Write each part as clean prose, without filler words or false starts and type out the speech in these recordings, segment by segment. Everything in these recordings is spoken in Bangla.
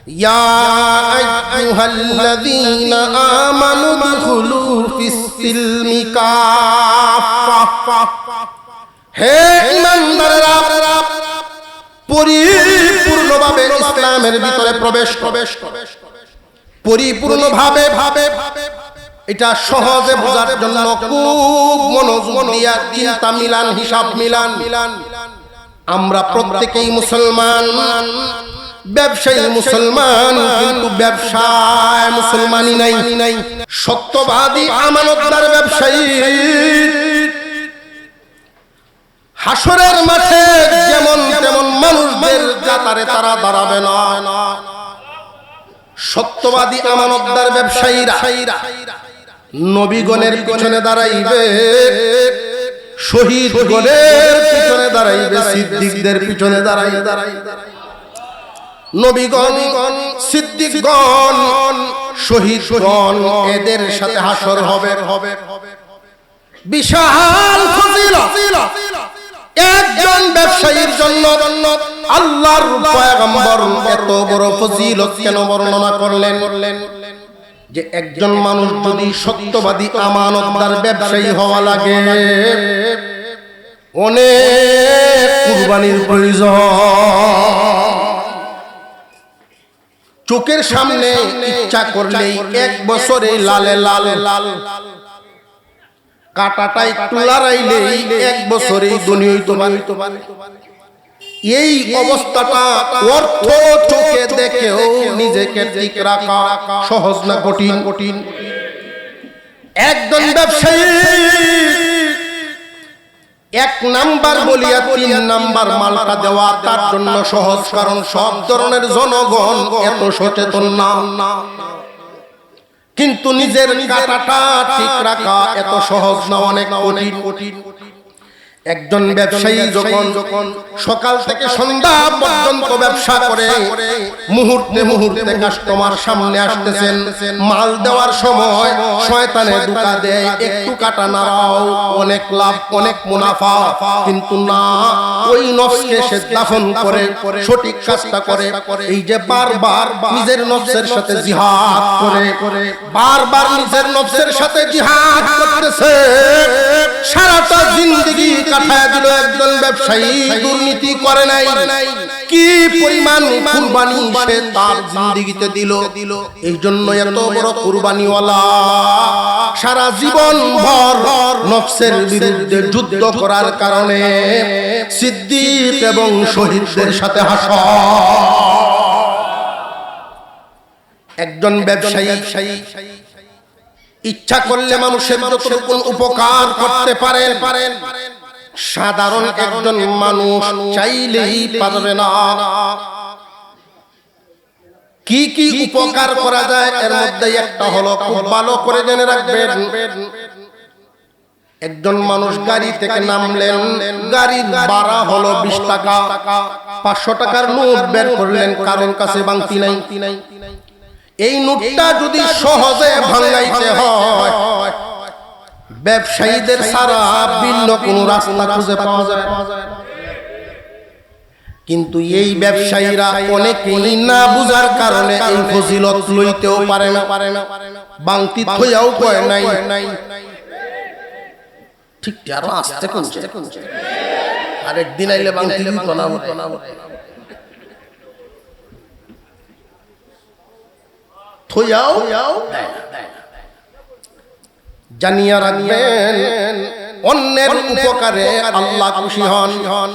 ইয়া আইয়ুহাল্লাযীনা আমানু দুখুলু ফিস-সিলমি কাফা। হে ঈমানদারেরা, পরিপূর্ণভাবে ইসলামের ভিতরে প্রবেশ পরিপূর্ণভাবে। এটা সহজে বোঝার জন্য খুব মনোযোগ দিয়া চিন্তা মিলান, হিসাব মিলান। আমরা প্রত্যেকেই মুসলমান, ব্যবসায়ী মুসলমান, কিন্তু ব্যবসায় মুসলমানই নাই। সত্যবাদী আমানতদার ব্যবসায়ী হাসরের মাঠে যেমন তেমন মানুষদের কাতারে তারা দাঁড়াবে না। সত্যবাদী আমানতদার ব্যবসায়ীরা নবীগণের পিছনে দাঁড়াইবে, শহীদগণের পিছনে দাঁড়াইবে, সিদ্দিকদের পিছনে দাঁড়াইবে। নবীগণ, সিদ্দিকগণ, শহীদগণ, এদের সাথে হাসর হবে। বিশাল ফজিলত একজন ব্যবসায়ীর জন্য। আল্লাহর পয়গম্বর এত বড় ফজিলত কেন বর্ণনা করলেন? যে একজন মানুষ যদি সত্যবাদী আমানতদার ব্যবসায়ী হওয়া লাগে, অনেক কুরবানির প্রয়োজন। চোখের সামনে ইচ্ছা করলেই 1 বছরে লালে লাল কাটাটা একটু লড়াইলেই 1 বছরেই দুনিয়া হইতে পারে। এই অবস্থাটা অর্থ চোখে দেখেও নিজেকে ঠিক রাখা সহজ না কঠিন। একজন ব্যবসায়ী 1 নাম্বার বলিয়া 3 নাম্বার মালটা দেওয়া তার জন্য সহজ, কারণ সব ধরনের জনগণ এত সচেতন না। কিন্তু নিজের কাটাটা ঠিক রাখা এত সহজ না, অনেক কঠিন। একজন ব্যবসায়ী যখন সকাল থেকে সন্ধ্যা পর্যন্ত ব্যবসা করে, মুহূর্তে মুহূর্তে কাস্টমার সামনে আসতেছেন, মাল দেওয়ার সময় শয়তানে ধোঁকা দেয়, একটু কাটা নাড়াও, অনেক লাভ, অনেক মুনাফা। কিন্তু না, ওই নফসকে সে দাফন করে সঠিক কাজটা করে। এই যে বারবার নিজের নফসের সাথে জিহাদ করে, বারবার নিজের নফসের সাথে জিহাদ করতেছে, সারাটা জিন্দেগি কাটায় দিল একজন ব্যবসায়ী, দুর্নীতি করে নাই। কি পরিমাণ কুরবানি সে তার জিন্দেগিতে দিল। এই জন্য এত বড় কুরবানিওয়ালা সারা জীবন ভর নফসের বিরুদ্ধে যুদ্ধ করার কারণে সিদ্দিক এবং শহীদদের সাথে হাসর। একজন ব্যবসায়ী ইচ্ছা করলে মানুষের যতটুকু উপকার করতে পারেন, সাধারণ একজন মানুষ চাইলেই পারবে না। কি কি উপকার করা যায় এর মধ্যে একটা হলো, খুব ভালো করে জেনে রাখবেন। একজন মানুষ গাড়ি থেকে নামলেন, গাড়ির ভাড়া হলো 20 টাকা। 500 টাকার নোট বের করলেন, কারোর কাছে বাংতি নাই। এই নোটটা যদি সহজে ভাঙাইতে হয়, ব্যবসায়ীদের সারা ভিন্ন কোন রাস্তা খুঁজে পাওয়া যায়। কিন্তু এই ব্যবসায়ীরা অনেকেই না বুঝার কারণে এই ফজিলত লইতেও পারে না, বাংতি থইয়াও কয় নাই। ঠিক আরো আসতে কোনছে, আরেকদিন আইলে বাংতি দিত না। জানিয়া রাখবেন, অন্যের উপকারে আল্লাহ খুশি হন।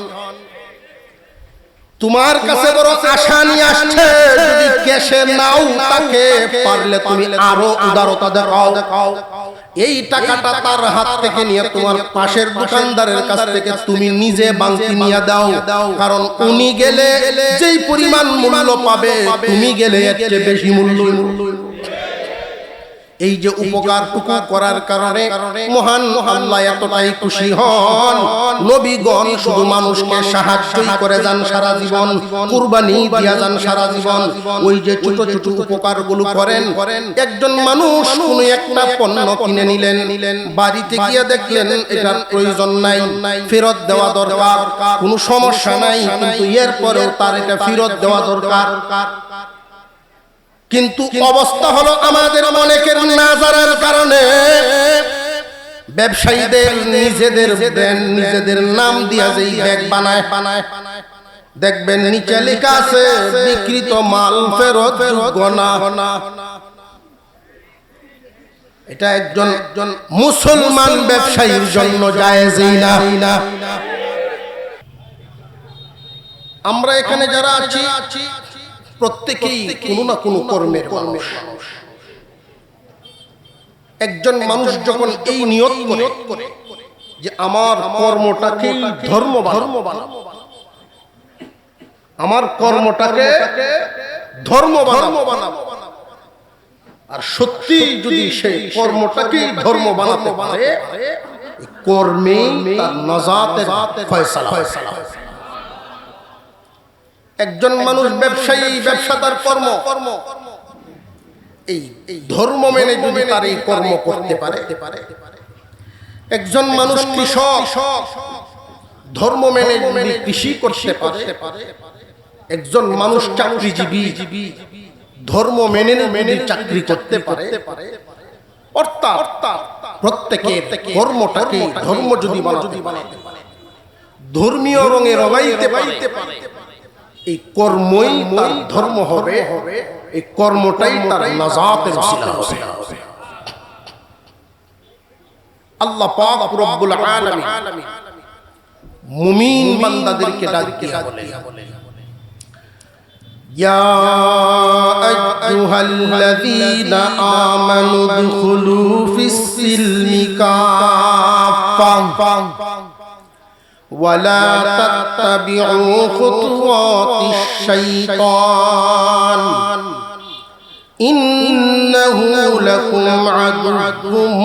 তোমার কাছে বড় আশা নিয়ে আসছে, যদি ক্যাশে নাও তাকে, পারলে তুমি আরো উদারতা দেখাও। এই টাকাটা তার হাত থেকে নিয়ে তোমার পাশের দোকানদারের কাছ থেকে তুমি নিজে বাংতি নিয়ে দাও, কারণ উনি গেলে যেই পরিমাণ মূল্য পাবে, তুমি গেলে এর চেয়ে বেশি মূল্য। এই যে উপকারটুকু করার কারণে মহান আল্লাহ এতটাই খুশি হন, নবীগণ শুধু মানুষকে সাহায্যই করে যান সারা জীবন, কুরবানি দিয়া যান সারা জীবন। ওই যে ছোট ছোট উপকারগুলো করেন, একজন মানুষ কোনো একটা পণ্য কিনে নিলেন, বাড়িতে গিয়ে দেখলেন এটার প্রয়োজন নাই, ফেরত দেওয়া দরকার, কোনো সমস্যা নাই, কিন্তু এরপরেও তার এটা ফেরত দেওয়া দরকার। কিন্তু অবস্থা হলো আমাদের অনেকের না জানার কারণে ব্যবসায়ীদের নিজেদের ব্র্যান্ড নিজেদের নাম দিয়া যেই ব্যাগ বানায় দেখবেন নিচে লেখা আছে বিক্রিত মাল ফেরত যোগ্য না। এটা একজন মুসলমান ব্যবসায়ীর জন্য জায়েজই না। আমরা এখানে যারা আছি প্রত্যেকেই কোনো না কোনো কর্মের মানুষ। একজন মানুষ যখন এই নিয়ত করে যে আমার কর্মটাকে ধর্ম বানাবো, আমার কর্মটাকে ধর্ম বানাবো, আর সত্যি যদি সে কর্মটাকে ধর্ম বানাতে পারে কর্মে তার নাজাতের ফয়সালা। একজন মানুষ ব্যবসায়ী ব্যবসাদার কর্ম এই ধর্ম মেনে যদি তার এই কর্ম করতে পারে, একজন মানুষ কৃষক ধর্ম মেনে যদি কৃষি করতে পারে, একজন মানুষ চাকরিজীবী ধর্ম মেনে চাকরি করতে পারে, অর্থাৎ প্রত্যেকের কর্মটাকে ধর্ম যদি বানাতে পারে, ধর্মীয় রঙে রঙাইতে পারে, এই কর্মই তার ধর্ম হবে, এই কর্মটাই তার নাজাতের ওসিলা হবে। আল্লাহ পাক রব্বুল আলামিন মুমিন বান্দাদেরকে ডাক দিয়া বলেন, ইয়া আইয়ুহাল্লাযীনা আমানু দুখুলু ফিস-সিলমি কাফা ওয়ালা তাত্তাবিউ খুতুওয়াতিশ-শাইতান ইন্নাহু লাকুম আদুউম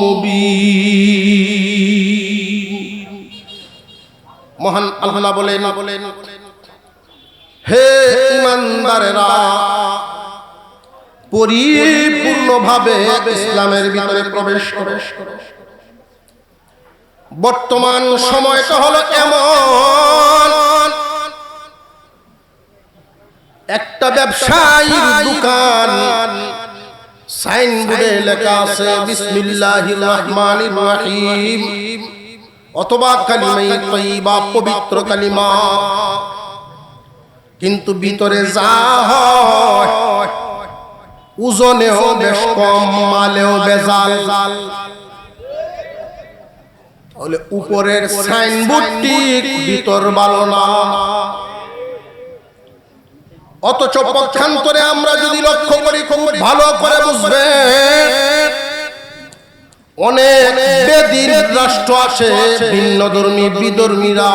মুবিন। মহান আল্লাহ বলেন, হে ঈমানদারেরা, পরিপূর্ণভাবে ইসলামের ভিতরে প্রবেশ করো। বর্তমান সময়টা হলো এমন, একটা ব্যবসায়ীর দোকান সাইনবোর্ডে লেখা আছে বিসমিল্লাহির রহমানির রহিম অথবা কালিমায়ে তাইয়্যিবা পবিত্র কালিমা, কিন্তু ভিতরে যা হয় ওজনেও বেশ কম, মালেও বেজাল। তাহলে উপরের সাইনবোর্ডটি ভিতর ভালো না। অথচ পক্ষান্তরে আমরা যদি লক্ষ্য করি, খুব ভালো করে বুঝবেন, অনেক বেদিন রাষ্ট্র আছে, ভিন্ন ধর্মী বিধর্মীরা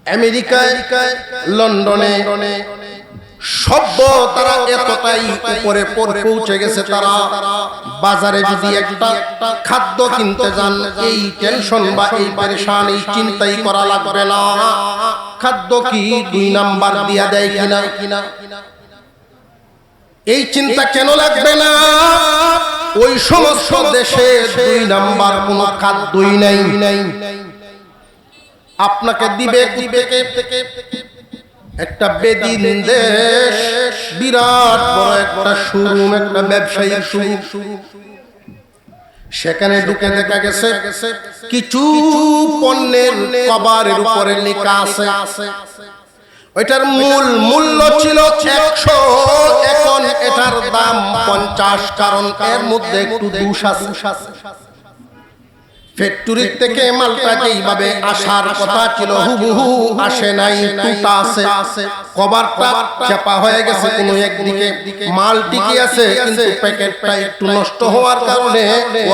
আমেরিকায় লন্ডনে সভ্য, তারা এতটাই উপরে পৌঁছে গেছে, তারা বাজারে যদি একটা খাদ্য কিনতে যান এই টেনশন বা এই পেরেশান, এই চিন্তাই করা লাগবে না খাদ্য কি 2 নাম্বার দিয়া দেয় কিনা। এই চিন্তা কেন লাগবে না? ওই সমস্ত দেশে 2 নাম্বার কোন খাদ্যই নাই। আপনাকে দিবে একটা বেদিন দেশ, বিরাট বড় একটা শোরুম, একটা ব্যবসায়িক শোরুম। সেখানে ঢুকে দেখা গেছে কিছু পণ্যের কভারের উপরে লেখা আছে, ওইটার মূল্য ছিল 100, এখন এটার দাম 50, কারণ এর মধ্যে একটু দোষ আছে। ফ্যাক্টরি থেকে মালটা যেইভাবে আসার কথা ছিল হুবহু আসে নাই, টুটা আছে, কভারটা চাপা হয়ে গেছে কোনো একদিকে, মাল টিকে আছে কিন্তু প্যাকেটটা একটু নষ্ট হওয়ার কারণে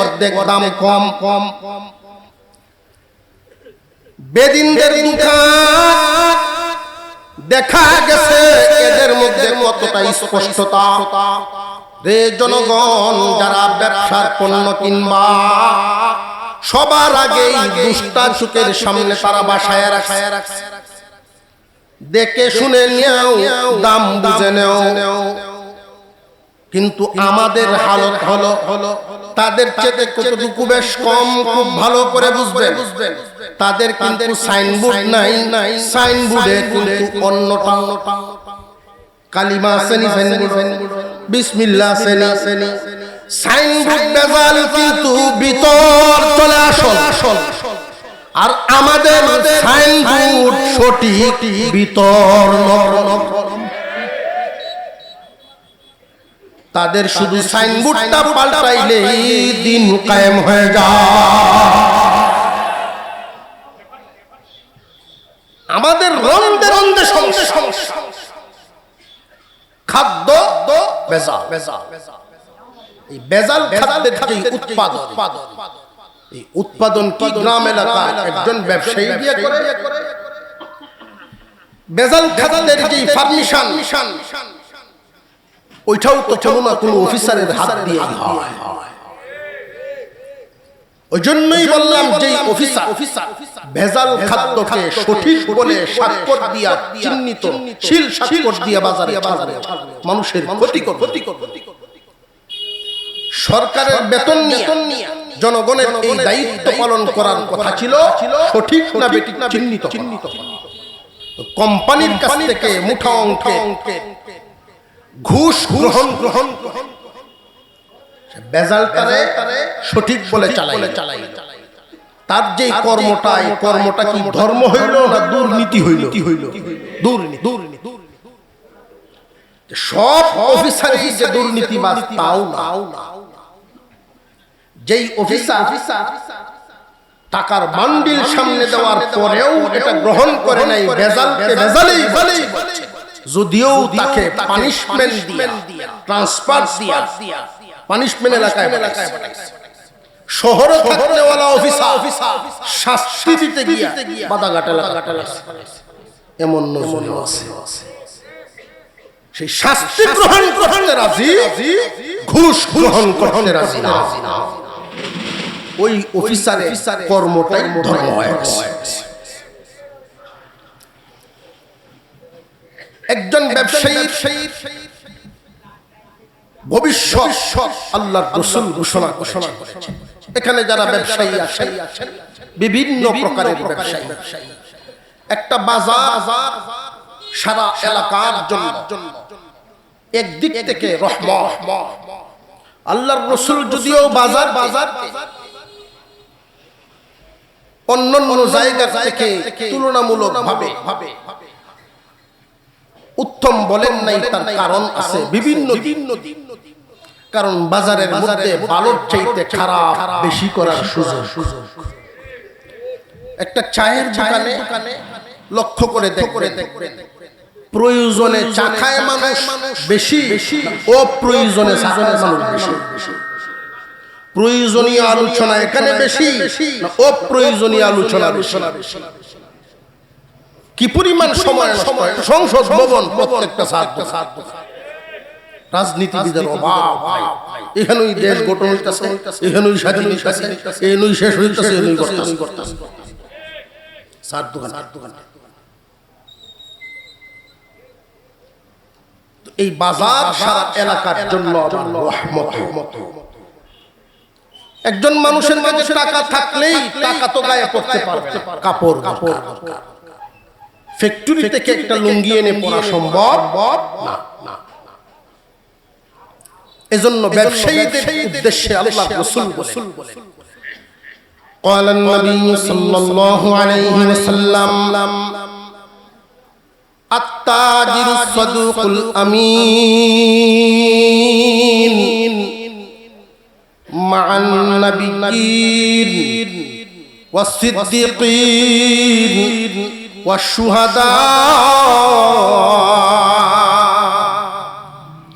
অর্ধেক দাম কম। বেদিনদের দোকান দেখা গেছে এদের মধ্যে কতটা স্পষ্টতা। রে জনগণ, যারা ব্যবসার পণ্য কিনবা সবার আগে দুষ্টা চোখের সামনে তারা বাসায় রাখে, দেখে শুনে নেও, দাম বুঝে নেও। কিন্তু আমাদের হালত হলো তাদের চেয়ে কতটুকু বেশ কম। খুব ভালো করে বুঝবেন, তাদের কিন্তু সাইনবোর্ড নাই, সাইনবোর্ডে কিন্তু অন্যটা। কালিমা আসেনি সাইনবোর্ড, বিসমিল্লাহ আসেনি সাইনবোর্ড বেজাল, কিন্তু ভিতর চলে আসল। আর আমাদের সাইনবোর্ড সঠিক, ভিতর নরম। তাদের শুধু সাইনবোর্ডটা পাল্টাইলেই দিন কায়েম হয়ে যায়। আমাদের রন্দে রন্দে সমস্যা, খাদ্য বেজাল। এই বেজাল খাদ্যের যে উৎপাদন, এই উৎপাদন কি গ্রাম এলাকায় একজন ব্যবসায়ী দিয়ে করে? বেজাল খাদ্যের যে পারমিশন, ওইটাও তো কোনো না কোনো অফিসারের হাত দিয়ে হয়। ওই জন্যই বললাম যে অফিসার ভেজাল খাদ্যকে সঠিক বলে স্বাক্ষর দিয়া চিহ্নিত শিল স্বাক্ষর দিয়া বাজারে ছাড়বে, মানুষের ক্ষতি করবে। সরকারের বেতন নিয়ে জনগণের এই দায়িত্ব পালন করার কথা ছিল, সঠিক না বেঠিক চিহ্নিত। কোম্পানির কাছ থেকে মুঠা অঙ্কে ঘুষ গ্রহণ বেজালটারে সঠিক বলে চালাই। তার যে কর্মটা, এই কর্মটা কি ধর্ম হইল না দুর্নীতি হইল? দুর্নীতি। সব অফিসার যে দুর্নীতিবাজ তাও না। যেই অফিসার টাকার বান্ডিল সামনে দেওয়ার পরেও এটা গ্রহণ করে নাই, বেজালকে বেজালেই বলছে, যদিও তাকে পানিশমেন্ট দিয়া, ট্রান্সফার দিয়া পানিশমেন্ট এলাকায় শহরে থাকতেওয়ালা অফিসার শাস্তি দিতে গিয়া বাদাঘাট এলাকা এমন নজর আছে। সেই শাস্তি গ্রহণ করতে রাজি, ঘুষ গ্রহণ করতে রাজি না। ওই অফিসারের কর্মটাই ধর্ম হয়। একজন ব্যবসায়ী ভবিষ্যৎ আল্লাহর রাসূল ঘোষণা করেছেন। এখানে যারা ব্যবসায়ী আছেন, বিভিন্ন প্রকারের ব্যবসায়ী, একটা বাজার সারা এলাকার জন্য একদিক থেকে রহমত। আল্লাহর রাসূল যদিও বাজার অন্যান্য জায়গা থেকে তুলনামূলক ভাবে উত্তম বলেন নাই, তার কারণ আছে বিভিন্ন। কারণ বাজারের মধ্যে ভালোর চাইতে খারাপ বেশি করার সুযোগ। একটা চায়ের দোকানে লক্ষ্য করে দেখবেন, প্রয়োজনে চা খায় মানুষ বেশি, অপ্রয়োজনে চা খায় মানুষ বেশি। প্রয়োজনীয় আলোচনা এখানে বেশি, অপ্রয়োজনীয় আলোচনা বেশি। কি পরিমাণ সময় সংসদ ভবন প্রত্যেকটা রাজনীতিবিদের অভাব। এখানেই দেশ গঠন হইতেছে, এখানেই স্বাধীন হইতেছে, এখানেই শেষ হইতেছে, এখানেই করতেছে সার দোকান। এই বাজার সারা এলাকার জন্য রহমত। একজন মানুষের কাছে টাকা থাকলেই টাকা তো গায়ে পড়তে পারবে না, কাপড় ফ্যাক্টরি থেকে একটা লুঙ্গি এনে পরা সম্ভব না। এজন্য ব্যবসায়ীদের উদ্দেশ্যে আল্লাহর রাসূল বলেন, قال النبي صلى الله عليه وسلم التاجر الصدوق الأمين مع النبيين والصديقين والشهداء।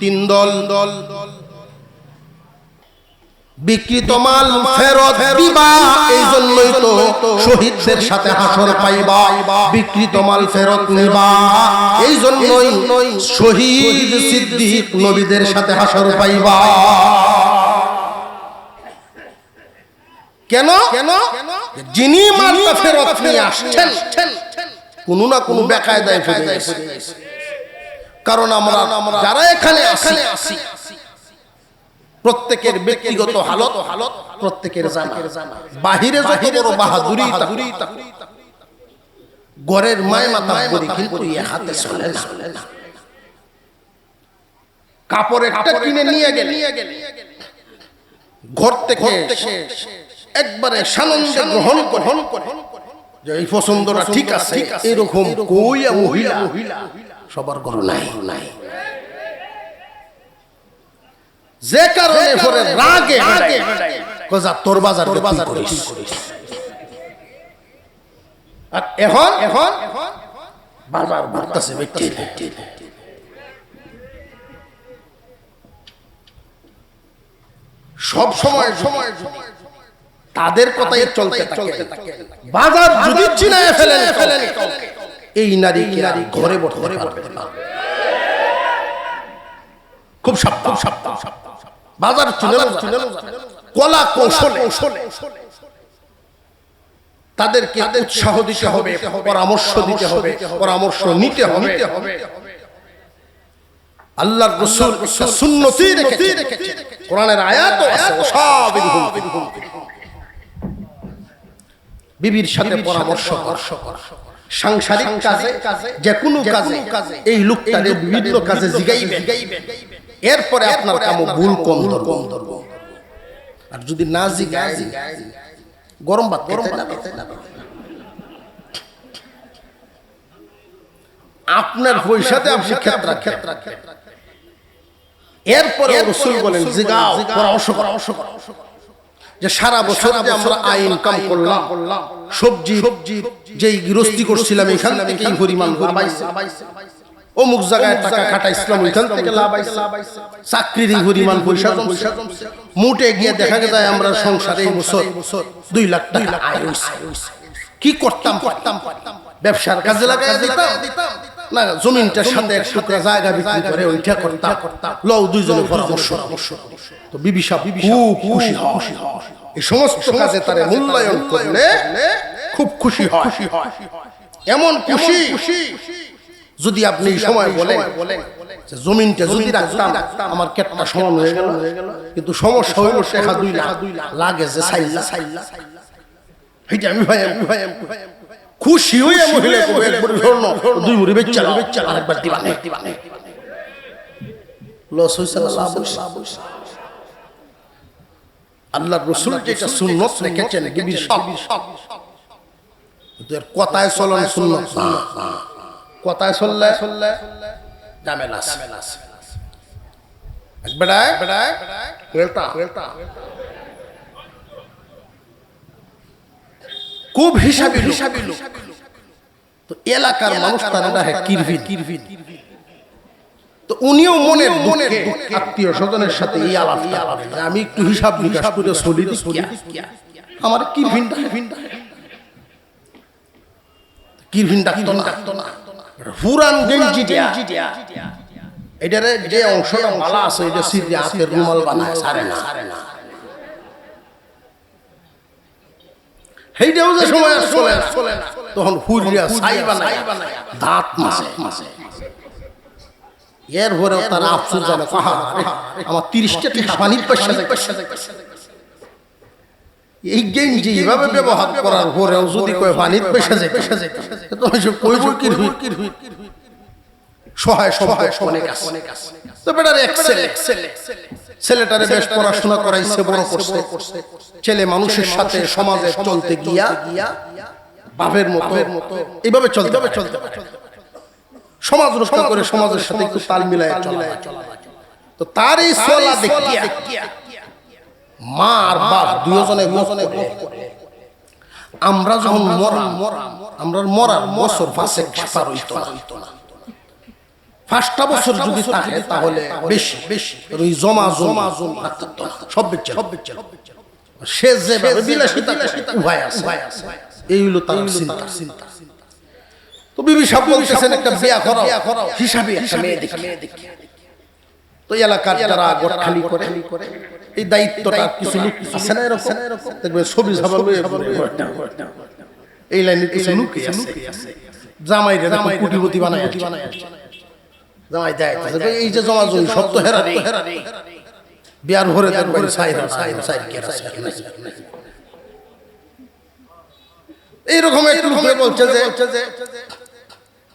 তিন দল বিকৃত মাল ফেরত দিবা, এই জন্যই তো শহীদদের সাথে হাসর পাইবা। বিকৃত মাল ফেরত নিবা, এই জন্যই শহীদ সিদ্দিক নবীদের সাথে হাসর পাইবা। কেন? যিনি মালটা ফেরত নিয়ে আসছেন কোনো না কোনো বেকায়দায় ফেলে গেছে। কারণ আমরা যারা এখানে আসি প্রত্যেকের ব্যক্তিগত হালত প্রত্যেকের জানা। বাহিরে যত বড় বাহাদুরি, ঘরের মায় মাথা করি, কিন্তু এ হাতে চলে না। কাপড় একটা কিনে নিয়ে গেলে ঘর থেকে একবারে সানন্দে গ্রহণ করে যে এই পছন্দটা ঠিক আছে, এরকম কইয়া মহিলা সবার ঘর নাই। যে কারণে পরে রাগে কজা তোর বাজার করিস। আর এখন বারবার ঘুরতেছে ব্যক্তি সব সময় তাদের কথাই চলতে থাকে। বাজার যদি চিনায় ফেলেন এই নারী ঘরে ঘরে খুব সাবধান। বাজার চিনানো কলা কৌশলে তাদেরকে উৎসাহ দিতে হবে, পরামর্শ দিতে হবে, পরামর্শ নিতে হবে। আল্লাহর রাসূল সুন্নতি রেখেছে, কোরআনের আয়াত আছে, সব বিবির সাথে পরামর্শ কর। সাংসারিক কাজে যে কোনো কাজে এই লোকটারে বিভিন্ন কাজে জিগাইবেন, এরপরে আপনার কাম ভুল কম ধরব। আর যদি না জিগায় গরম ভাত আপনার পয়সাতে আপনি ক্ষেত্র এরপরে রাসূল বলেন জিগাও, পরামর্শ করো যে সারা বছর যে আমরা আয় ইনকাম করলাম, সবজি যেই গৃহস্থী করছিলাম এখান থেকে এই পরিমাণ লাভ আইছে, অমুক জায়গায় টাকা খাটাইছিলাম ওইখান থেকে লাভ আইছে, চাকরির এই পরিমাণ পয়সা জমছে, মোটে গিয়ে দেখা যায় আমরা সংসারে এই বছর 2 লাখ টাকা আয় হইছে। কি করতাম? ব্যবসার কাজে লাগাই দিতাম না, জমিনটার সাথে এক টুকরা জায়গা বিক্রি করে ওইটা করতাম, লও দুইজনে পরামর্শ। তো বিবি সাহেব খুব খুশি হয়, এই সমস্ত কাজে তারে মূল্যায়ন করলে খুব খুশি হয়। এমন খুশি যদি আপনি এই সময় বলেন জমিনটা যদি রাখতাম আমার কেটটা সমান হয়ে গেল, কিন্তু সমস্যা হইল টাকা 2 লাখ লাগে যে সাইলা এইটা আমি ভাই খুশি হয়ে মহিলা একবার ধরল 2 মুড়ি বেচা আরেকবার দিবানে লস হইছে না লাভ হইছে। আল্লাহর রাসূল যেটা সুন্নাত রেখেছেন বিবির সাথে, এর কথায় চলন সুন্নাত না, কথায় চললে ঝামেলা আছে। একবারে বেড়া খুব হিসাবি লোক। তো এলাকার মানুষ তারা ডাকে কিরভিন। তো উনিও মনের দুঃখে আত্মীয় স্বজনের সাথে এই আলাপটা, আমি একটু হিসাব নিকাশ করে চলি, আমার কিরভিন ডাকতো না পুরান গেঞ্জি দিয়া এটারে যে অংশটা মালা আছে এটা সিরিয়া হাতের রুমাল বানায় সারে না। সেইটাও যে সময় আর চলে না, তখন হুরিয়া ছাই বানায় দাঁত মাসে। এরপরেও তারা আফসোস জানে আমার 30টা টাকা পানির পয়সা এই গেঞ্জি এইভাবে ব্যবহার করার পরেও যদি কয় পানির পয়সা যায় সহায় অনেক আছে। তো বেটার ছেলেটারে বেশ পড়াশোনা করাইছে, বড় করছে। ছেলে মানুষের সাথে সমাজে চলতে গিয়া বাপের মতো এইভাবে চলতে সমাজ রক্ষা করে সমাজের সাথে একটু তাল মিলায় চলা। তো তার এই চলা দেখিয়া মা আর বাপ দুজনে আমরা যখন মরার বছর 5টা বছর যদি থাকে তাহলে বেশি ওই জমা সব বেচে সে যেভাবে বিলাসিতা উভয় আছে, এই হলো তার চিন্তা। তো বিবি সাহেব বলতেছেন একটা বিয়া করাও, হিসাবে একটা মেয়ে দেখি। তো এলাকার যারা গোট খালি করে এই দায়িত্বটা কিছু লোক আছে না এরকম, দেখবে ছবি ছাপাবে এই লাইনে কিছু লোক আছে, জামাই কোটিপতি বানায় জামাই দেয় এই যে জমা জমি সব তো হেরা বিয়ার ভরে এইরকম একটু বলছে যে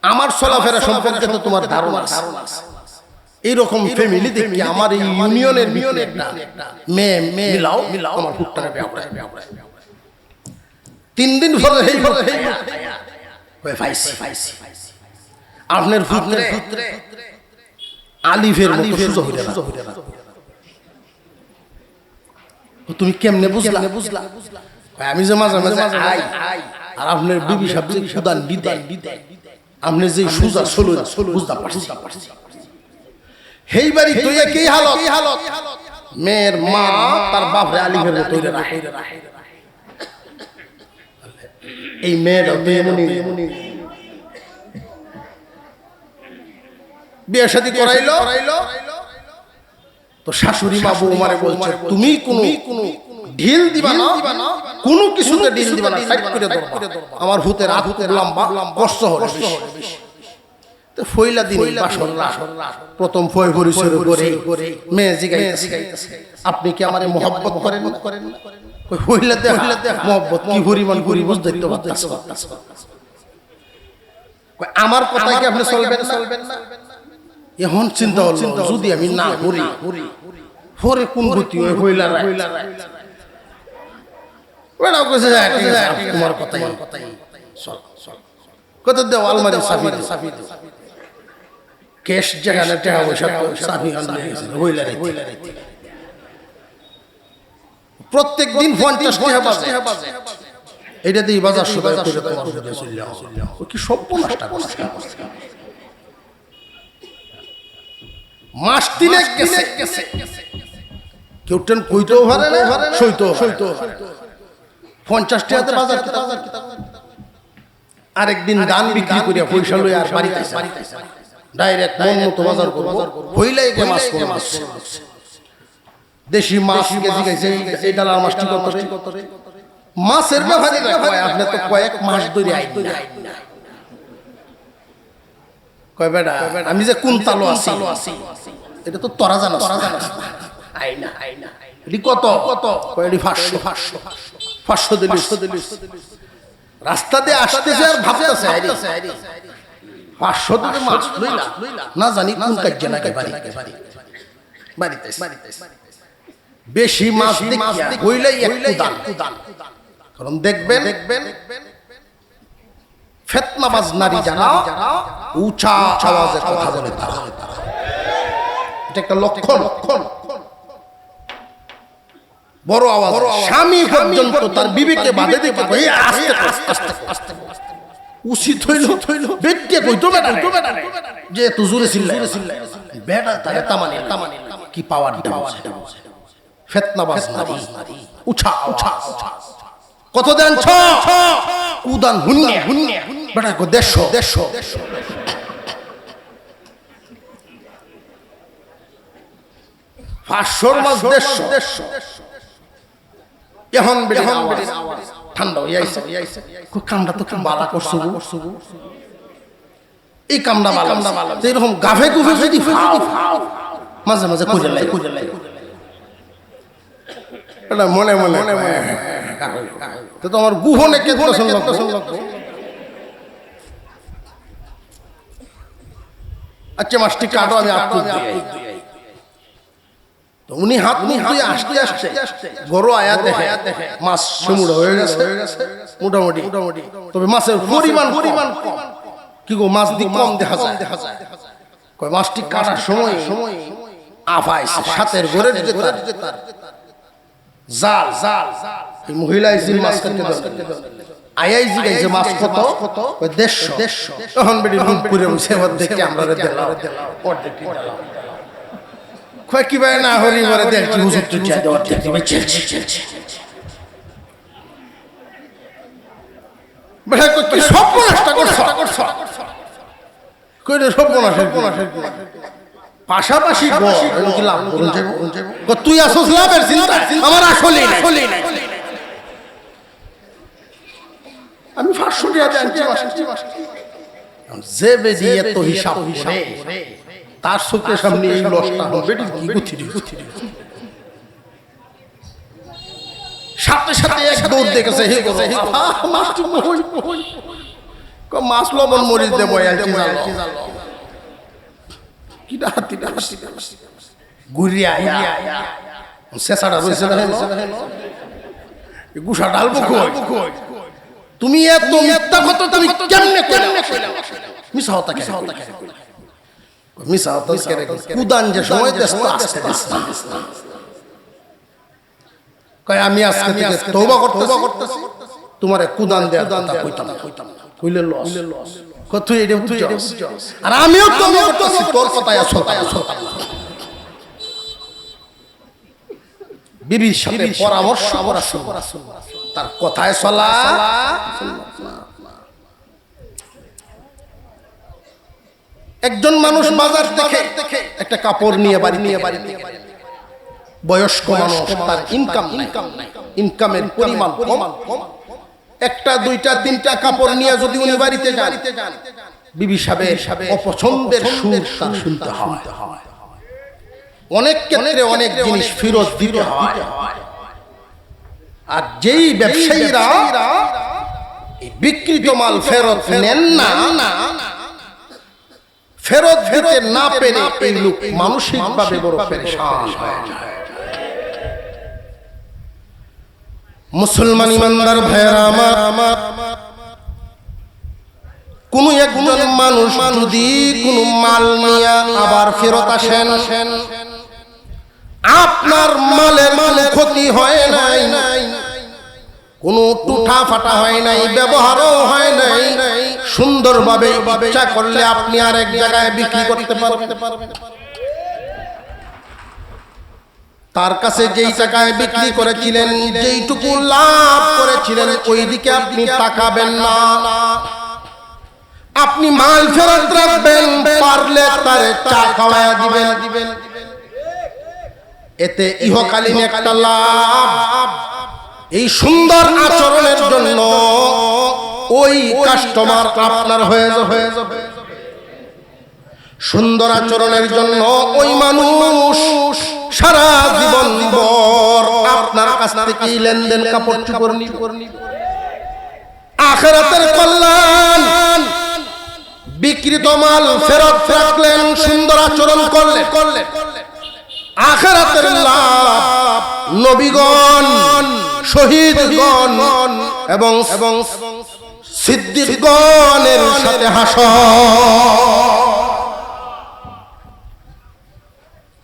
আমার চলাফেরা সম্পর্কে তো তোমার ধারণা আছে, এইরকম ফ্যামিলি দেখি আমার এই ইউনিয়নের একটা মেয়ে মিলাও আমার ফুটটারে ব্যাপারে 3 দিন পরে আপনার পুত্রে আলিফের মতো সুযোগ হইরা তুমি কেমনে বুঝলা আমি যে মাঝে মাঝে আর আপনার বিবি সাহেব যে সুদান দিতে আপনি যে সুজা চলো বুঝতে পারছি সেই বাড়ি তুই কি হালত মেয়ের মা তার বাপরে আলিফের মতো এই মেয়েটা বিয়ে শাদী করাইলো তো শাশুড়ি মা বৌমারে বলছে তুমি কোনো ঢিল দিবা না কোনো কিছুতে ঢিল দিবা না সাইড করে ধরবা আমার ভূতের লম্বা কষ্ট হবে তো ফইলা দিন বাসর প্রথম ফয় পরিচয় করে মেয়ে জিগাইতেছে আপনি কি আমারে মোহব্বত করেন ওই ফইলা দেখ মোহব্বত কি পরিমাণ করি বুঝতে তো আমার কথা কি আপনি চলবেন না এখন চিন্তা হলো যদি আমি না করি পরে কোন গতি হয় হইলা ওরাও কইছে তোমার কথাই চল কত দেও আলমারি চাবি দাও ক্যাশ যেখানে টাকা পয়সা চাবি হইলা প্রত্যেক দিন 50 টাকা বাজে এটা দিয়ে বাজার সদাই করে তোমার বুঝে চলে যাও কি সব 50 টাকা মাস 3 গেছে কেউ টেন কইতেও পারে না সইতো 50 টাকাতে বাজার আরেকদিন ধান বিক্রি করিয়া পয়সা লই আর বাড়িতে ডাইরেক্ট মন মতো বাজার করব হইলাই কে মাছ করব দেশি মাছ কেজি গাইছে এই ডালার মাছটি কত রে মাছের ব্যাপারে কয় আপনি তো কয়েক মাস ধরে আইন না কয় বেটা আমি যে কোন তালো আছি এটা তো তোরা জানাস আইনা এটি কত কয় এটি 500 দিলিস রাস্তা দিয়ে আসতেছে আর ভাবতেছে 500 টাকা মাছ লইলা না জানি কোন কাজে নাকি বাড়িতে বেশি মাছ দেখিয়া হইলেই একটু দান কারণ দেখবেন ফিতনাবাজ নারী যারা উঁচা আওয়াজে কথা বলে তারা এটা একটা লক্ষণ বড় আওয়াজ স্বামী পর্যন্ত তার বিবেকে বাধে দেখে আস্তে উচিত হইল বেটে কইতো বেটা যে এত জোরে চিল্লাই বেটা তারে তামানি কি পাওয়ার ফিতনাবাজ নারী উঠা কত দেন ছ উদান হুন্নে বেটা কো 150 500 মাস 150 এখন ঠান্ডা হয়ে আইছে কামটা তো খুব বালা করছো এই কামটা বালা এরকম গাফে গুফে যদি মাঝে মাঝে কইরে লাই এটা মনে তো আমার গুহনে কে পছন্দ আচ্ছা মাছটি কাটো আমি আপনি উনি হাত দিয়ে আসতে গরু আয়া দেখে মাছ সমুড়া হয়ে গেছে মোটামুটি তবে মাছের পরিমাণ কম কি গো মাছ দি কম দেখা যায় কয় মাছটি কাটার সময় আফাইছে সাতের ঘরের যে তার জাল এই মহিলা জিল মাছ কাটতে দাও আয়াই জিগাইছে মাছ কত 150 তখন বেটি রূপ করে বসে দেখে আমরা দিলাম অর্ধেক দিলাম কয় কি ভাই না হরি মরে দেখছি হুজুর তো চাই দেওয়ার দেখতে ভাই চলছে বেটা কই সব নষ্ট করছ কই রে সব নষ্ট পাশাপাশি কি লাভ কো তুই আসছ লাভের চিন্তা আমার আসলেই নাই আমি 500 টাকা আনছি যে বেজি এত হিসাব করে তার চোখের সামনে এই লসটা হবে কি গুথি সাথে এক দৌড় দেখেছে মাছ লবণ মরিচ দেবো কিটা হাতি ঘুরিয়া শেষাটা রয়েছে না গুসা ডালবো কই তুমি এত মিথ্যা কথা তুমি কেমনে মিছা হতা কে মিছা হতা কে কুদান যে সময় দেশটা আস্তে কয় আমি আজকে থেকে তওবা করতেছি তোমারে কুদান দেয়া দাদা কইতাম কইলে লস কত এটা বুঝছস আর আমিও তওবা করতেছি তোর কথায় আসো বিবির সাথে পরামর্শ করা তার কথায় চলা একজন মানুষ বাজার থেকে একটা কাপড় নিয়ে বাড়ি বয়স্ক মানুষ তার ইনকাম নাই ইনকামের পরিমাণ কম একটা দুইটা তিনটা কাপড় নিয়ে যদি উনি বাড়িতে যান বিবি সাহেবের অপছন্দের সুর তার শুনতে হয় অনেক ক্ষেত্রে অনেক জিনিস ফেরত দিতে হয় আর যেই ব্যবসায়ীরা বিক্রিত মাল ফেরত নেন না ফেরত দিতে না পেরে এই লোক মানসিকভাবে বড় পেরেশান হয়ে যায় মুসলমান ইমানদার ভাইরা আমার কোন একজন মানুষ যদি কোন মাল নিয়ে আবার ফেরত আসেন আপনার মালের ক্ষতি হয় নাই কোনো টুটা ফাটা হয় নাই ব্যবহারও হয় নাই সুন্দরভাবে ইচ্ছা করলে আপনি আর এক জায়গায় বিক্রি করতে পারবেন তার কাছে যেই টাকায় বিক্রি করেছিলেন যেইটুকু লাভ করেছিলেন ওই দিকে আপনি তাকাবেন না আপনি মাল ফেরত রাখবেন পারলে তারে চা খাওয়ায়া দিবেন এতে ইহকালীন একটা লাভ এই সুন্দর আচরণের জন্য ওই কাস্টমার আপনার হয়ে যাবে সুন্দর আচরণের জন্য ওই মানুষ সারা জীবন ভর আপনার কাছ থেকে লেনদেন কাপড় চোপড় নিবে আখিরাতের কল্যাণ বিক্রিত মাল ফেরত রাখলেন সুন্দর আচরণ করলেন আখিরাতের লাভ নবীগণ শহীদগণ এবং সিদ্দিকগণের সাথে হাসর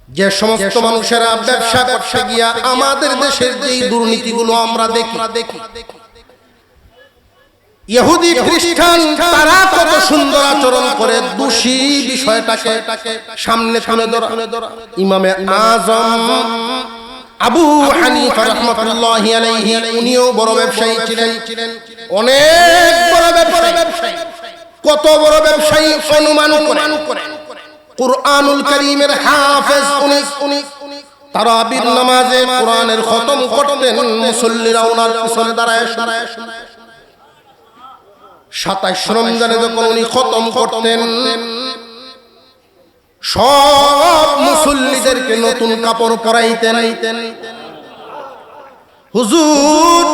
যে সমস্ত মানুষেরা ব্যবসা করতে গিয়া আমাদের দেশের যেই দুর্নীতিগুলো আমরা দেখি ইহুদি খ্রিস্টান তারা কত সুন্দর আচরণ করে দোষী বিষয়টাকে সামনে তুলে ধরা ইমামে আযম আবু হানিফা রাহমাতুল্লাহি আলাইহি উনিও বড় ব্যবসায়ী ছিলেন অনেক বড় ব্যবসায়ী কত বড় ব্যবসায়ী অনুমান করেন কুরআনুল কারীমের হাফেজ উনি তারাবির নামাজে কোরআনের খতম করতেন মুসল্লিরা ওনার পিছনে দাঁড়ায় 27 রমজানে যখন উনি খতম করতেন সব মুসল্লিদেরকে নতুন কাপড় পরাইতেন হুজুর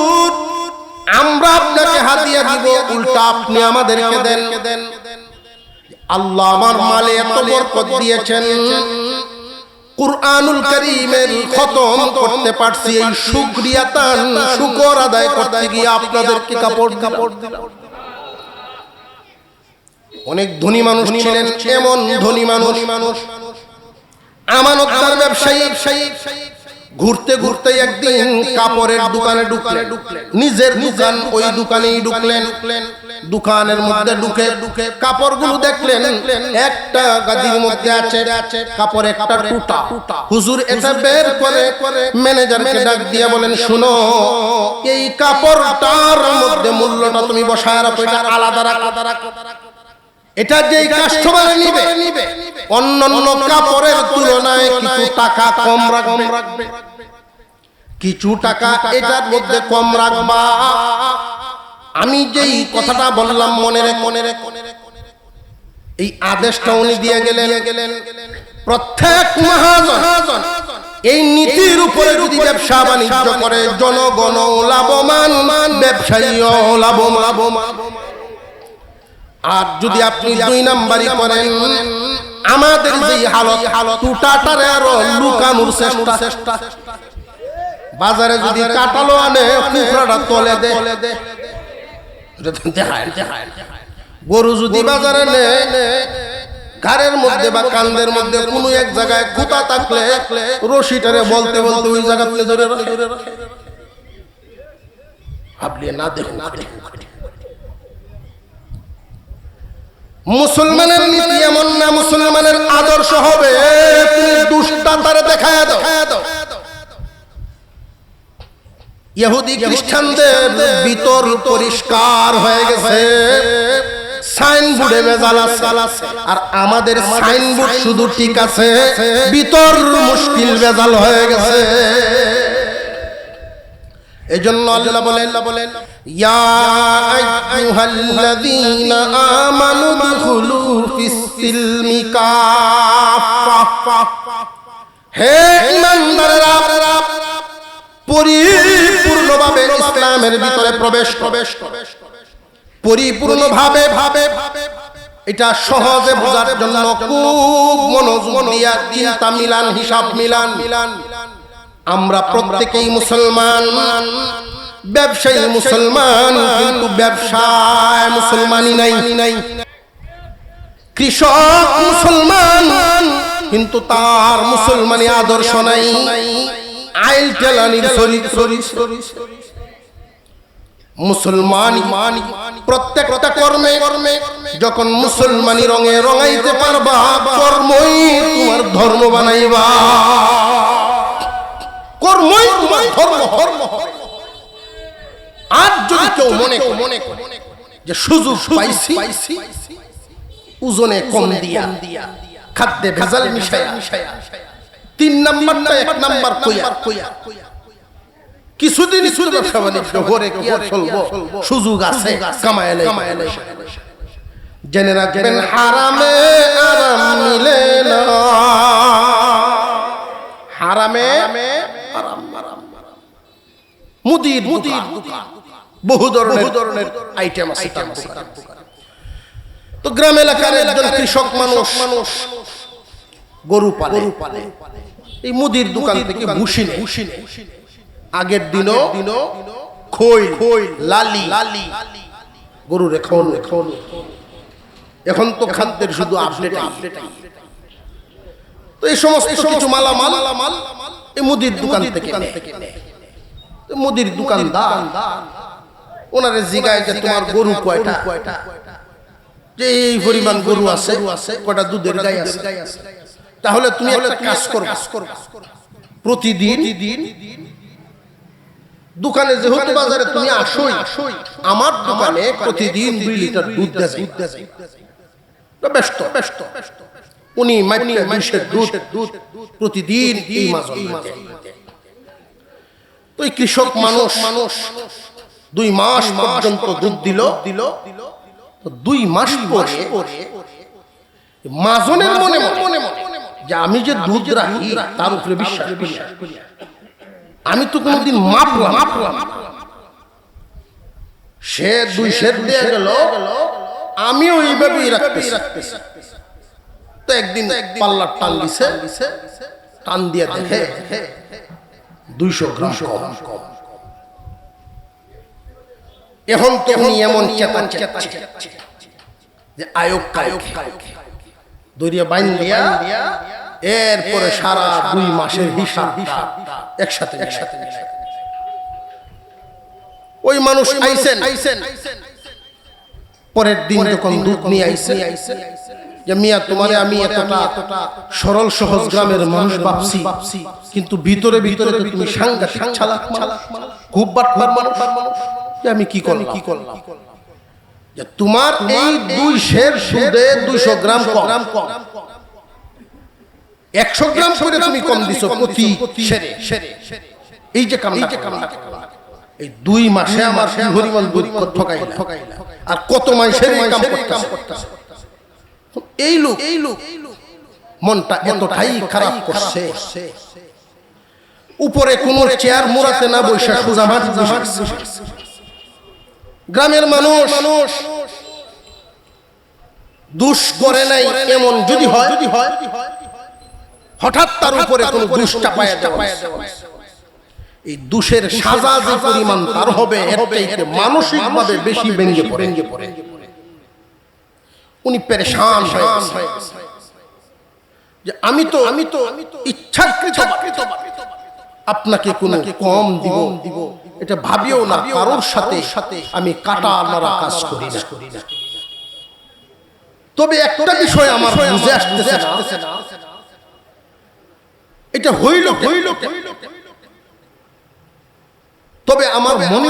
আমরা আপনাকে হাদিয়া দিব উল্টা আপনি আমাদেরকে দেন আল্লাহ আমার মালে এত বরকত দিয়েছেন কুরআনুল কারীমের খতম করতে পারছি এই শুকর আদায় করতে গিয়ে আপনাদেরকে কাপড় দিলাম অনেক ধনী মানুষ ছিলেন এমন ধনী মানুষ আমানতদার ব্যবসায়ী ঘুরতে ঘুরতে একদিন কাপড়ের দোকানে ঢুকলেন নিজের দোকান ওই দোকানেই ঢুকলেন দোকানের মধ্যে ঢুকে কাপড়গুলো দেখলেন একটা গাদির মধ্যে আছে কাপড় একটা টুটা হুজুর এটা বের করে ম্যানেজারকে ডাক দিয়ে বলেন শুনো এই কাপড়টার মধ্যে মূল্যটা তুমি বসায় রাখো এটা আলাদা রাখো এটা যেই কাস্টমার নিবে অন্যান্য কাপড়ের তুলনায় কিছু টাকা কম রাখবে কিছু টাকা এটার মধ্যে কম রাখবা আমি যেই কথাটা বললাম মনে রেখো এই আদেশটা উনি দিয়ে গেলেন প্রত্যেক মহাজন এই নীতির উপরে যদি ব্যবসা বাণিজ্য করে জনগণ লাভবান ব্যবসায়ীও লাভবান আর যদি আপনি দুই নাম্বারই করেন আমাদের যে হালত টুটাটারে আরো লুকানোর চেষ্টা। বাজারে যদি কাটালো আনে কুকড়াটা তলে দে, গরু যদি বাজারে নে ঘাড়ের মধ্যে বা কান্দের মধ্যে কোনো এক জায়গায় গুতা থাকলে রশিটারে বলতে বলতে ওই জায়গাতে ধরে ভাবলে না দেখো না দেখো। মুসলমানের নীতি এমন না, মুসলমানের আদর্শ হবে তুমি দুষ্টাতারে দেখায় দাও। ইহুদি খ্রিস্টানদের ভিতর পরিষ্কার হয়ে গেছে, সাইনবোর্ডে ভেজাল আছে, আর আমাদের সাইনবোর্ড শুধু ঠিক আছে, ভিতর মুশকিল ভেজাল হয়ে গেছে। এজন্য আল্লাহ বলেন ইয়া আইয়ুহাল্লাযীনা আমানু দুখুলু ফিস সিলমি কাফা, হে ঈমানদারেরা পরিপূর্ণভাবে ইসলামের ভিতরে প্রবেশ পরিপূর্ণভাবে। এটা সহজে বোঝার জন্য খুব মনোযোগ দিয়া চিন্তা মিলান, হিসাব মিলান। আমরা প্রত্যেকেই মুসলমান, ব্যবসায়ী মুসলমান, কিন্তু ব্যবসায় মুসলমানই নাই। কৃষক মুসলমান, কিন্তু তার মুসলমানি আদর্শ নাই। আইল টেলানির চরিত্র মুসলমান প্রত্যেকটা কর্মে যখন মুসলমানি রঙে রঙাইতে পারবা, কর্মই তোমার ধর্ম বানাইবা, কর্মই তোমার ধর্ম। আর যদি কেউ মনে করে যে সুযোগ পাইছি ওজনে কম দিয়া, খাদ্যে ভেজাল মিশায়া, 3 নাম্বারটা 1 নাম্বার কইয়া কিছুদিন ব্যবসা বাণিজ্য করে কি আর চলবো, সুযোগ আছে কামাইলে। জেনে রাখবেন হারামে আরাম মিলে না, হারামে আরাম। মুদির দোকান, বহু ধরনের আইটেম আছে। তো গ্রাম এলাকার একজন কৃষক মানুষ গরু পালে, এই মুদির দোকান থেকে ভুসি নেয়। আগের দিনও খই লালি গরু রেখন। এখন তো খাদ্যের শুধু আপডেট। তো এই সমস্ত কিছু মালামাল এই মুদির দোকান থেকে নেয়। মুদির দোকানদার ওনারে জিগায় যে তোমার গরু কয়টা, যে এই পরিমাণ গরু আছে, কয়টা দুধের গাই আছে। তাহলে তুমি একটা কাজ করো, প্রতিদিন দোকানে যেহেতু বাজারে তুমি আসোই, আমার দোকানে প্রতিদিন 2 লিটার দুধ দেয়। ব্যস্ত উনি মাইশের দুধ প্রতিদিন এই মাছ। তো এই কৃষক মানুষ 2 মাস পর্যন্ত দুধ দিল। 2 মাস পরে মাজনের মনে যে আমি যে দুধ রাখি তার উপরে বিশ্বাস করি, আমি তো কোনদিন মাপলাম। সে 2 সের দিয়ে গেল, আমিও এইভাবেই রাখতেছি। তো একদিন পাল্লা টান দিছে, টান দিয়ে দেখে 200 গ্রাম কম। এখন তো উনি এমন চেঁচাচ্ছে যে আয়োগ দরিয়া বাইন দিয়া, এরপরে সারা 2 মাসের হিসাব একসাথে। ওই মানুষ আইছেন, পরের দিন যখন দুধ নিয়ে আইছে, যে মিয়া তোমারে আমি এতটা সরল সহজ গ্রামের মানুষ ভাবছি, কিন্তু ভিতরে তো তুমি সাংঘাতিক চালাক, খুব বাটপার মানুষ। আমি কি করলাম যে তোমার এই 2 সের দুধে 200 গ্রাম কম, 100 গ্রাম করে তুমি কম দিছো প্রতি সেরে। এই যে কামটা এই 2 মাসে আমার পরিমাণ দুধ ঠকাইলা, আর কত মাসের কাম করতেছে। এই লোক মনটা এতটাই খারাপ করছে, উপরে কোন চেয়ার মোড়াতে না বসে সোজা মাঠ। গ্রামের মানুষ দোষ করে নাই এমন যদি হয়, হঠাৎ তার উপরে কোনো দোষ চাপায়া দেওয়া, এই দোষের সাজা যে পরিমাণ তার হবে এর চাইতে মানসিকভাবে বেশি ভেঙে পড়ে। উনি পেরেশান হয়ে গেছে যে আমি তো ইচ্ছাকৃত আপনাকে কোনো কম দিব এটা ভাবিও না, কারোর সাথে আমি কাটা আল্লাহর কাজ করি না। তবে একটা বিষয় আমার বুঝে আসতেছে না, এটা হইল তবে আমার মনে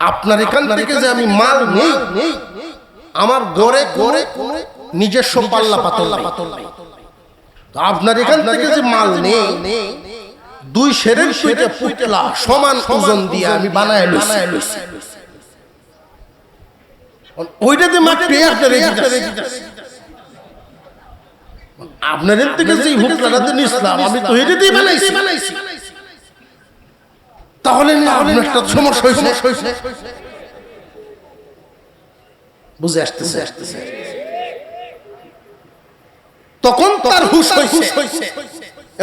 আপনার এখান থেকে যে আমি মাল নেই, আমার গড়ে নিজস্ব পাল্লা পাতল নাই। আপনার এখান থেকে যে মাল নেই, দুই শেরের দুইটা পুতলা সমান ওজন দিয়ে আমি বানায় লইছি, ওইটাতে মাত্র আপনাদের থেকে যে হুকলাটা নিছিলাম আমি তো এটাতেই বানাইছি, তাহলে না আপনার একটা সমস্যা হয়েছে। বুঝে আসতেছে তখন তার হুঁশ হয়েছে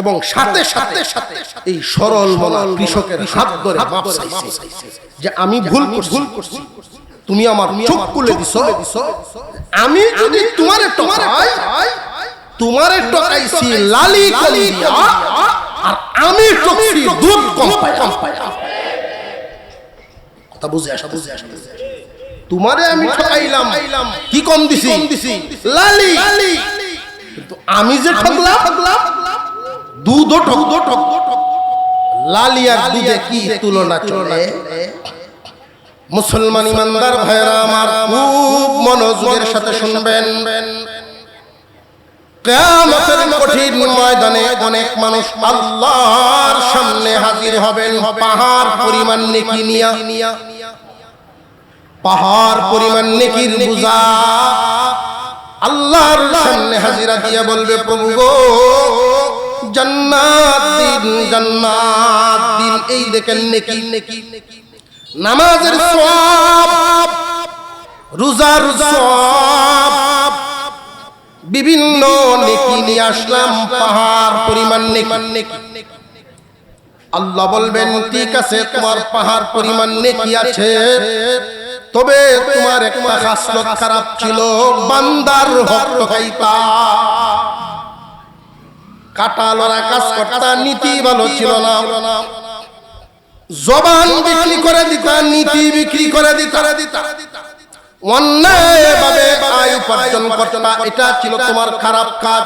এবং সাথে সাথে এই সরল মনা কৃষকের হাত ধরে মাপ চাইছে যে আমি ভুল করছি, তুমি আমার চোখ খুলে দিছো, আমি যদি তোমারে টকাইছি লালি কলি দিয়া, আর আমি টকছি দুধ কম পাইলাম। কথা বুঝে আসতেছে, তোমারে আমি ঠকাইলাম কি কম দিছি লালি, কিন্তু আমি যে ঠকলাম দুধও ঠক। লালি আর দুধে কি তুলনা চলে? মুসলমান ইমানদার ভাইরা আমার খুব মনোযোগের সাথে শুনবেন, কিয়ামতের কঠিন ময়দানে অনেক মানুষ আল্লাহর সামনে হাজির হবেন পাহাড় পরিমাণ নেকি নিয়া, পাহাড় পরিমাণ নেকির বোঝা আল্লাহর সামনে হাজিরা দিয়ে বলবে, প্রভু গো জান্নাত দিন। এই দেখেন নেকি, নামাজের সওয়াব, রোজার সওয়াব, বিভিন্ন নেকি নিয়ে আসলাম, পাহাড় পরিমাণ নেকি। আল্লাহ বলবেন ঠিক আছে, তোমার পাহাড় পরিমাণ নেকি আছে, তবে তোমার একটা খাসলত খারাপ ছিল, বান্দার হক খাইতা, কাটা লড়া কাজ করতা, নীতি ভালো ছিল না, জবান বিক্রি করে দিতা, নীতি বিক্রি করে দিতা, অন্যায়ভাবে আয় উপার্জন করতা, এটা ছিল তোমার খারাপ কাজ।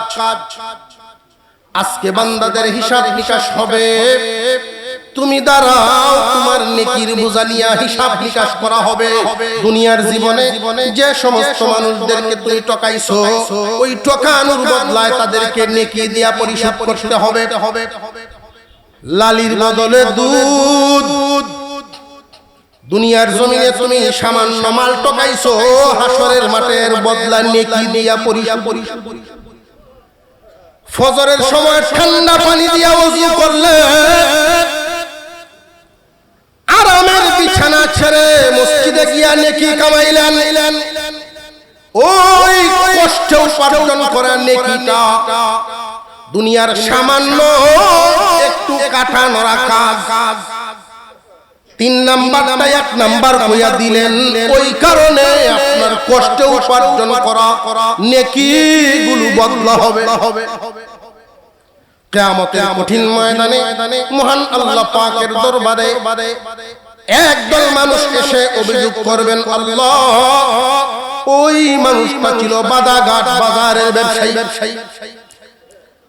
আজকে বান্দাদের হিসাব নিকাশ হবে, তুমি দাঁড়াও, তোমার নেকির বোঝা নিয়ে হিসাব নিকাশ করা হবে। দুনিয়ার জীবনে যে সমস্ত মানুষদেরকে তুমি টকাইছো, ওই টকানোর বদলায় তাদেরকে নেকি দিয়া পরিশোধ করতে হবে। লালির বদলে দুধ, দুনিয়ার জমিনে তুমি সামান্য মাল টকাইছো, হাসরের মাঠের বদলা নেকি দিয়া পরিশোধ। ফজরের সময় ঠান্ডা পানি দিয়া ওযু করলে, আরামের বিছানা ছেড়ে মসজিদে গিয়া নেকি কামাইলেন, ওই কষ্ট উপার্জন করা নেকিটা দুনিয়ার সামান্য একটু কাটা নড়া কাজ, 3 নাম্বারটা 1 নাম্বার কইয়া দিলেন, ওই কারণে আপনার কষ্ট উপার্জন করা নেকি গুলো বদলা হবে। কিয়ামতের কঠিন ময়দানে মহান আল্লাহ পাকের দরবারে একদল মানুষ এসে অভিযোগ করবেন, আল্লাহ ওই মানুষটা ছিল বাদাঘাট বাজারের ব্যবসায়ী,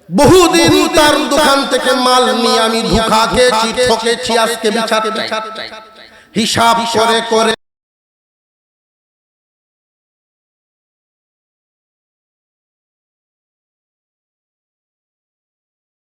বহুদিন তার দোকান থেকে মাল নিয়ে আমি ধোঁকা খেয়েছি, ঠকেছি, আজকে বিচার হিসাব করে